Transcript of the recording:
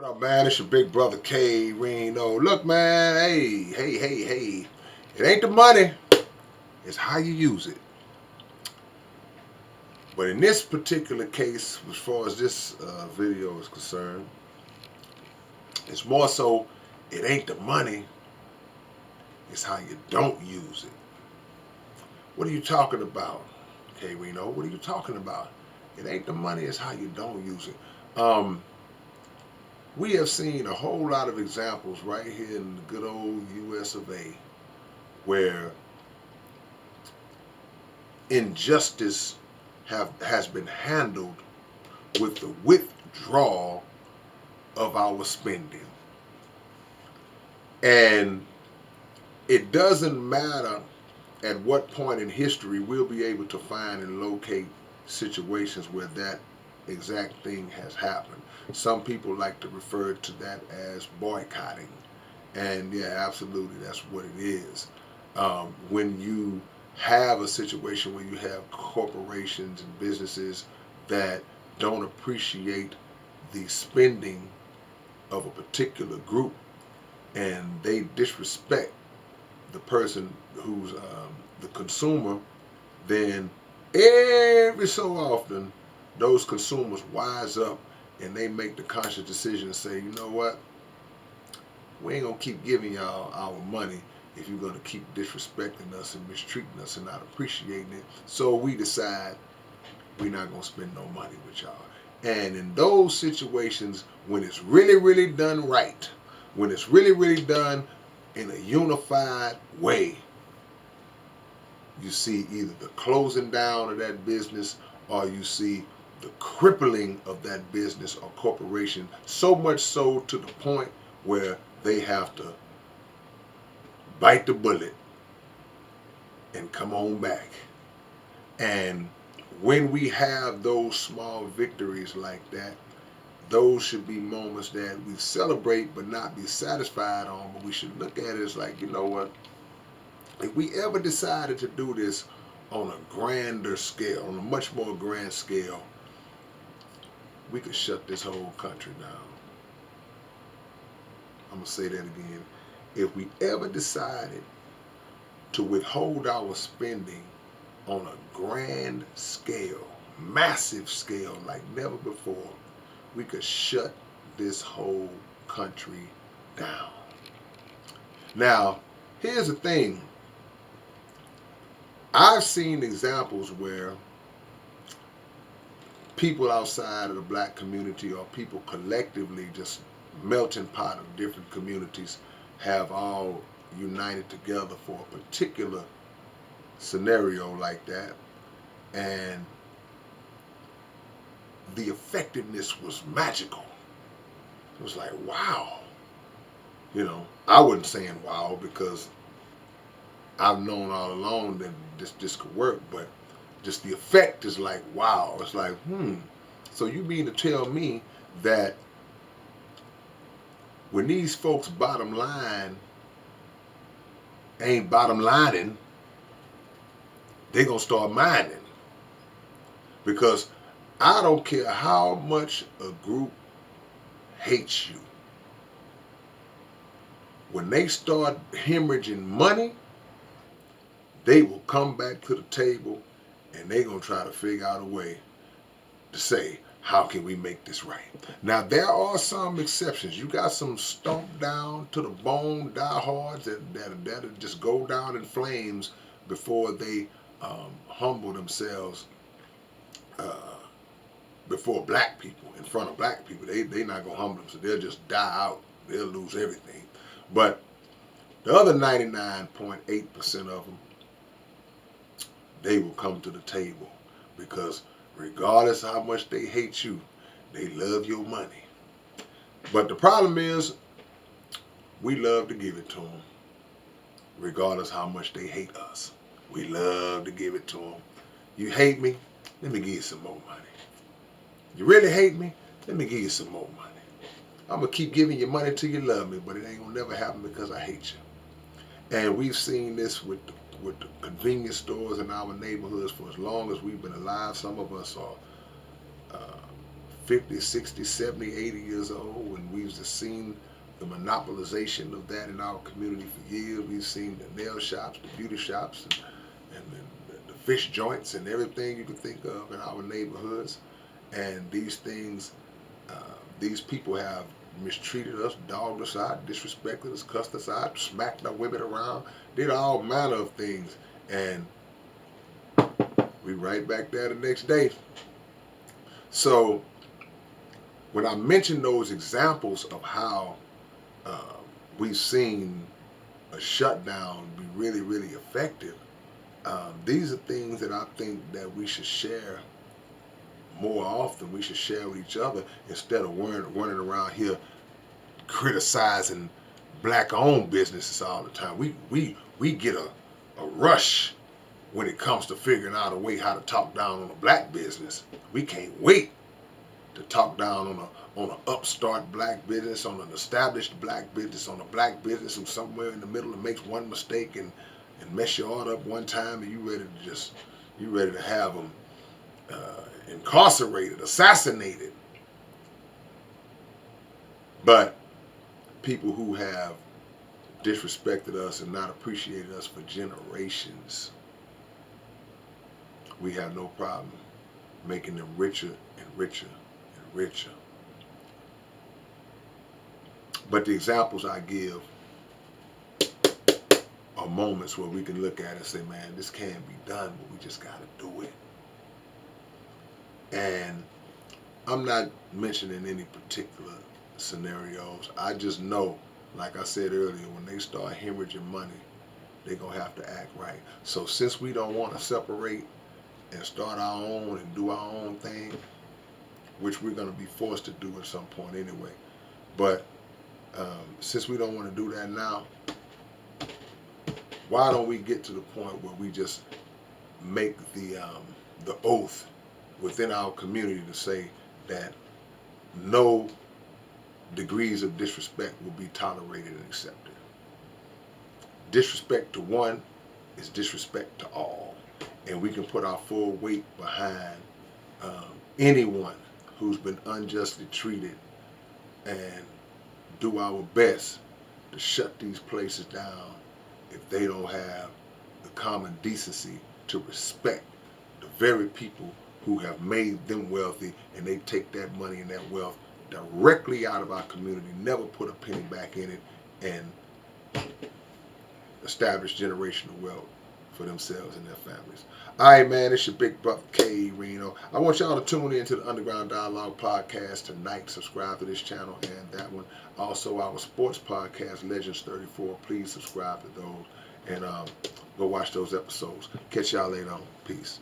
What up, man? It's your big brother K-Rino. Look, man, hey. It ain't the money, it's how you use it. But in this particular case, as far as this video is concerned, it's more so, it ain't the money, it's how you don't use it. What are you talking about, K-Rino? What are you talking about? It ain't the money, it's how you don't use it. We have seen a whole lot of examples right here in the good old US of A where injustice has been handled with the withdrawal of our spending. And it doesn't matter at what point in history we'll be able to find and locate situations where that exact thing has happened. Some people like to refer to that as boycotting. And yeah, absolutely, that's what it is. When you have a situation where you have corporations and businesses that don't appreciate the spending of a particular group and they disrespect the person who's the consumer, then every so often those consumers wise up and they make the conscious decision to say, you know what, we ain't gonna keep giving y'all our money if you're gonna keep disrespecting us and mistreating us and not appreciating it. So we decide we're not gonna spend no money with y'all. And in those situations, when it's really done right, when it's really done in a unified way, you see either the closing down of that business or you see the crippling of that business or corporation, so much so to the point where they have to bite the bullet and come on back. And when we have those small victories like that, those should be moments that we celebrate but not be satisfied on. But we should look at it as like, you know what? If we ever decided to do this on a grander scale, on a much more grand scale, we could shut this whole country down. I'm going to say that again. If we ever decided to withhold our spending on a grand scale, massive scale like never before, we could shut this whole country down. Now, here's the thing. I've seen examples where people outside of the black community or people collectively, just melting pot of different communities, have all united together for a particular scenario like that, and the effectiveness was magical. It was like, wow. You know, I wasn't saying wow because I've known all along that this could work, but just the effect is like, wow. It's like, so you mean to tell me that when these folks bottom line ain't bottom lining, they're going to start mining? Because I don't care how much a group hates you. When they start hemorrhaging money, they will come back to the table and they're going to try to figure out a way to say, how can we make this right? Now, there are some exceptions. You got some stomped down to the bone diehards that'll just go down in flames before they humble themselves before black people, in front of black people. They not going to humble themselves. They'll just die out. They'll lose everything. But the other 99.8% of them, they will come to the table because regardless of how much they hate you, they love your money. But the problem is, we love to give it to them, regardless how much they hate us. We love to give it to them. You hate me? Let me give you some more money. You really hate me? Let me give you some more money. I'm going to keep giving you money till you love me, but it ain't going to never happen because I hate you. And we've seen this with the convenience stores in our neighborhoods for as long as we've been alive. Some of us are 50, 60, 70, 80 years old, and we've just seen the monopolization of that in our community for years. We've seen the nail shops, the beauty shops, and the fish joints, and everything you can think of in our neighborhoods. And these things, these people have mistreated us, dogged us out, disrespected us, cussed us out, smacked our women around, did all manner of things, and we right back there the next day. So when I mention those examples of how we've seen a shutdown be really, really effective, these are things that I think that we should share more often. We should share with each other instead of running around here criticizing black-owned businesses all the time. We get a rush when it comes to figuring out a way how to talk down on a black business. We can't wait to talk down on an upstart black business, on an established black business, on a black business who's somewhere in the middle and makes one mistake and mess your order up one time, and you ready to have them incarcerated, assassinated. But people who have disrespected us and not appreciated us for generations, we have no problem making them richer and richer and richer. But the examples I give are moments where we can look at it and say, man, this can't be done, but we just got to do it. And I'm not mentioning any particular scenarios. I just know, like I said earlier, when they start hemorrhaging money, they're going to have to act right. So since we don't want to separate and start our own and do our own thing, which we're going to be forced to do at some point anyway, but since we don't want to do that now, why don't we get to the point where we just make the oath within our community to say that no degrees of disrespect will be tolerated and accepted. Disrespect to one is disrespect to all. And we can put our full weight behind anyone who's been unjustly treated and do our best to shut these places down if they don't have the common decency to respect the very people who have made them wealthy, and they take that money and that wealth directly out of our community, never put a penny back in it, and establish generational wealth for themselves and their families. All right, man, it's your big buck K-Rino. I want y'all to tune in to the Underground Dialogue podcast tonight. Subscribe to this channel and that one. Also, our sports podcast, Legends 34. Please subscribe to those and go watch those episodes. Catch y'all later on. Peace.